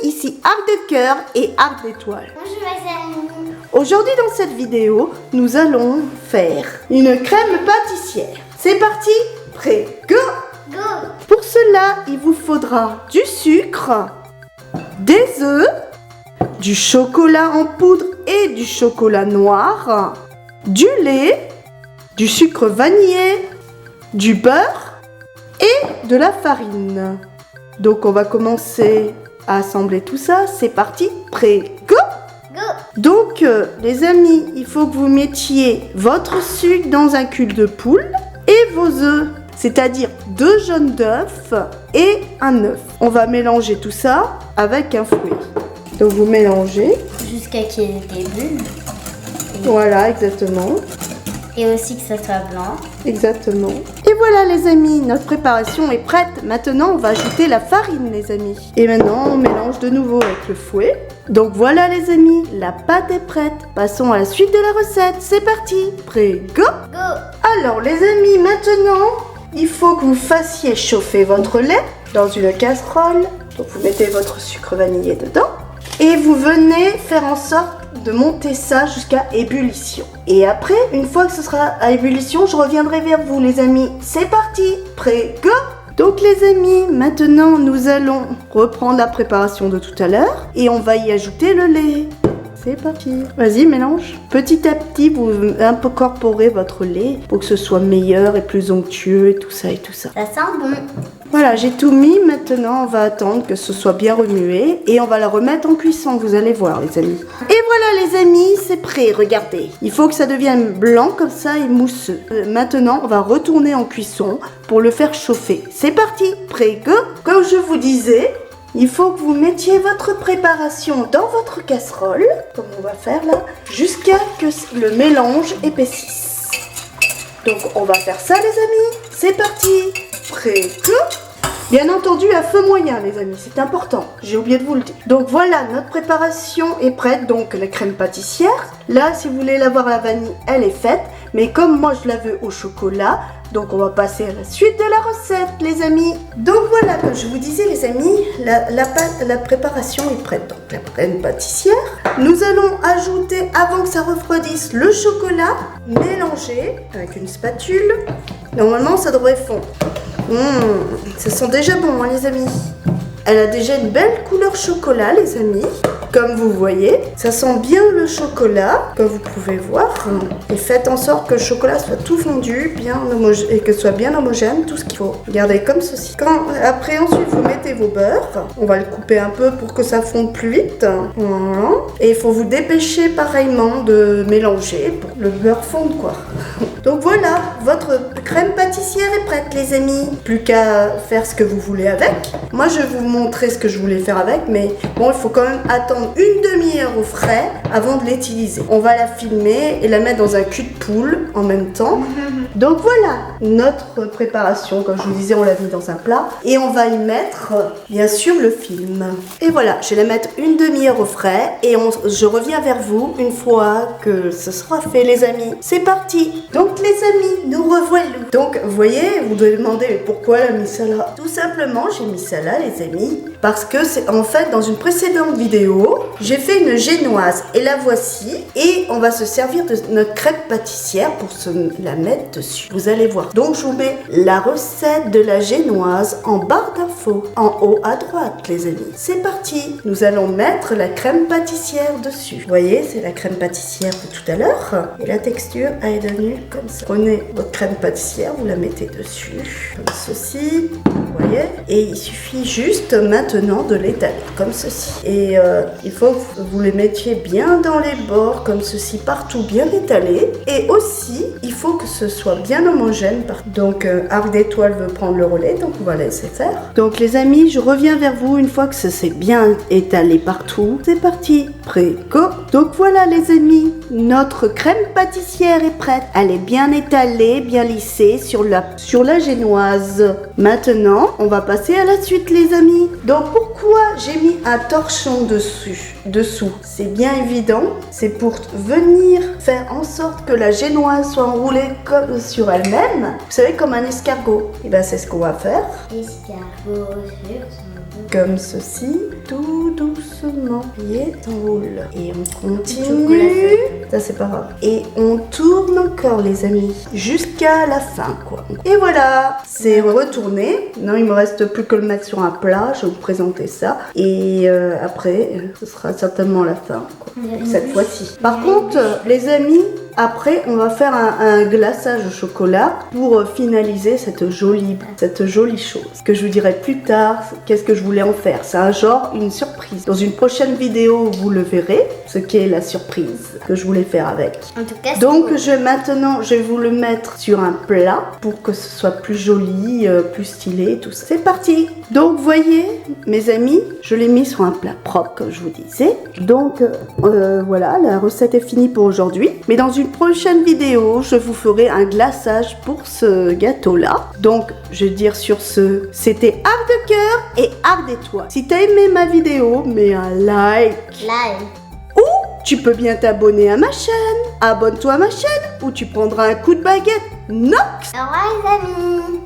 ici Arc de Cœur et Arc d'Étoile. Bonjour les amis. Aujourd'hui dans cette vidéo, nous allons faire une crème pâtissière. C'est parti, prêt, go! Go. Pour cela, il vous faudra du sucre, des œufs, du chocolat en poudre et du chocolat noir, du lait, du sucre vanillé, du beurre et de la farine. Donc on va commencer à assembler tout ça. C'est parti, prêt, go! Go. Donc les amis, il faut que vous mettiez votre sucre dans un cul de poule et vos œufs, c'est-à-dire 2 jaunes d'œufs et un œuf. On va mélanger tout ça avec un fouet. Donc vous mélangez. Jusqu'à qu'il y ait des bulles. Voilà, exactement. Et aussi que ça soit blanc. Exactement. Et voilà les amis, notre préparation est prête. Maintenant, on va ajouter la farine les amis. Et maintenant, on mélange de nouveau avec le fouet. Donc voilà les amis, la pâte est prête. Passons à la suite de la recette. C'est parti. Prêt, go! Go. Alors les amis, maintenant, il faut que vous fassiez chauffer votre lait dans une casserole. Donc vous mettez votre sucre vanillé dedans. Et vous venez faire en sorte de monter ça jusqu'à ébullition. Et après, une fois que ce sera à ébullition, je reviendrai vers vous les amis. C'est parti, prêt, go! Donc les amis, maintenant nous allons reprendre la préparation de tout à l'heure et on va y ajouter le lait. C'est parti. Vas-y, mélange. Petit à petit, vous incorporez votre lait pour que ce soit meilleur et plus onctueux et tout ça et tout ça. Ça sent bon. Voilà, j'ai tout mis. Maintenant, on va attendre que ce soit bien remué et on va la remettre en cuisson. Vous allez voir, les amis. Et voilà, les amis, c'est prêt. Regardez. Il faut que ça devienne blanc comme ça et mousseux. Maintenant, on va retourner en cuisson pour le faire chauffer. C'est parti. Prêt, go. Comme je vous disais, il faut que vous mettiez votre préparation dans votre casserole, comme on va faire là, jusqu'à que le mélange épaississe. Donc, on va faire ça, les amis. C'est parti. Prêt, go. Bien entendu à feu moyen les amis, c'est important, j'ai oublié de vous le dire. Donc voilà, notre préparation est prête, donc la crème pâtissière. Là, si vous voulez l'avoir à la vanille, elle est faite. Mais comme moi je la veux au chocolat, donc on va passer à la suite de la recette les amis. Donc voilà, comme je vous disais les amis, la préparation est prête. Donc la crème pâtissière, nous allons ajouter avant que ça refroidisse le chocolat, mélanger avec une spatule. Normalement ça devrait fondre. Ça sent déjà bon hein, les amis. Elle a déjà une belle couleur chocolat les amis. Comme vous voyez, ça sent bien le chocolat, comme vous pouvez voir. Et faites en sorte que le chocolat soit tout fondu, bien homogène, et que ce soit bien homogène, tout ce qu'il faut. Regardez comme ceci. Après, ensuite, vous mettez vos beurres. On va le couper un peu pour que ça fonde plus vite. Voilà. Et il faut vous dépêcher pareillement de mélanger pour que le beurre fonde quoi. Donc voilà, votre crème pâtissière est prête les amis. Plus qu'à faire ce que vous voulez avec. Moi, je vais vous montrer ce que je voulais faire avec, mais bon, il faut quand même attendre une demi-heure au frais avant de l'utiliser. On va la filmer et la mettre dans un cul de poule en même temps. Donc voilà, notre préparation, comme je vous disais, on l'a mis dans un plat et on va y mettre bien sûr le film. Et voilà, je vais la mettre une demi-heure au frais et je reviens vers vous une fois que ce sera fait les amis. C'est parti. Donc les amis, nous revoilà. Donc vous voyez, vous devez demander mais pourquoi elle a mis ça là? Tout simplement, j'ai mis ça là les amis parce que c'est en fait dans une précédente vidéo, j'ai fait une génoise et la voici et on va se servir de notre crème pâtissière pour se la mettre dessus. Vous allez voir. Donc je vous mets la recette de la génoise en barre d'infos en haut à droite les amis. C'est parti. Nous allons mettre la crème pâtissière dessus. Vous voyez, c'est la crème pâtissière de tout à l'heure et la texture elle est devenue comme ça. Prenez votre crème pâtissière, vous la mettez dessus comme ceci. Vous voyez, et il suffit juste maintenant de l'étaler comme ceci. Et il faut que vous les mettiez bien dans les bords comme ceci, partout bien étalé. Et aussi, il faut que ce soit bien homogène. Donc Arc d'Étoile veut prendre le relais, donc on va laisser faire. Donc les amis, je reviens vers vous une fois que ça s'est bien étalé partout. C'est parti, prêt, go! Donc voilà les amis, notre crème pâtissière est prête. Elle est bien étalée, bien lissée sur la génoise. Maintenant, on va passer à la suite les amis. Donc pourquoi j'ai mis un torchon dessous? C'est bien évident, c'est pour venir faire en sorte que la génoise soit enroulée comme sur elle-même. Vous savez, comme un escargot. Et bien c'est ce qu'on va faire. Escargot sur son dos. Comme ceci, tout doucement. Et s'enroule. Et on continue. Ça c'est pas grave. Et on tourne encore les amis. Jusqu'à la fin quoi. Et voilà. C'est retourné. Non, il me reste plus que le mettre sur un plat. Je vais vous présenter ça. Et après, ce sera certainement la fin quoi. Cette fois-ci. Par contre, les amis, après, on va faire un glaçage au chocolat pour finaliser cette jolie chose. Ce que je vous dirai plus tard, qu'est-ce que je voulais en faire. C'est un genre, une surprise. Dans une prochaine vidéo, vous le verrez, ce qu'est la surprise que je voulais faire avec. En tout cas, Donc, maintenant, je vais vous le mettre sur un plat pour que ce soit plus joli, plus stylé, tout ça. C'est parti. Donc, voyez, mes amis, je l'ai mis sur un plat propre, comme je vous disais. Donc, voilà, la recette est finie pour aujourd'hui. Mais dans une prochaine vidéo, je vous ferai un glaçage pour ce gâteau-là. Donc, je vais dire sur ce, c'était Art de cœur et Art d'étoile. Si t'as aimé ma vidéo, mets un like. Ou tu peux bien t'abonner à ma chaîne. Abonne-toi à ma chaîne ou tu prendras un coup de baguette Nox. Au revoir les amis.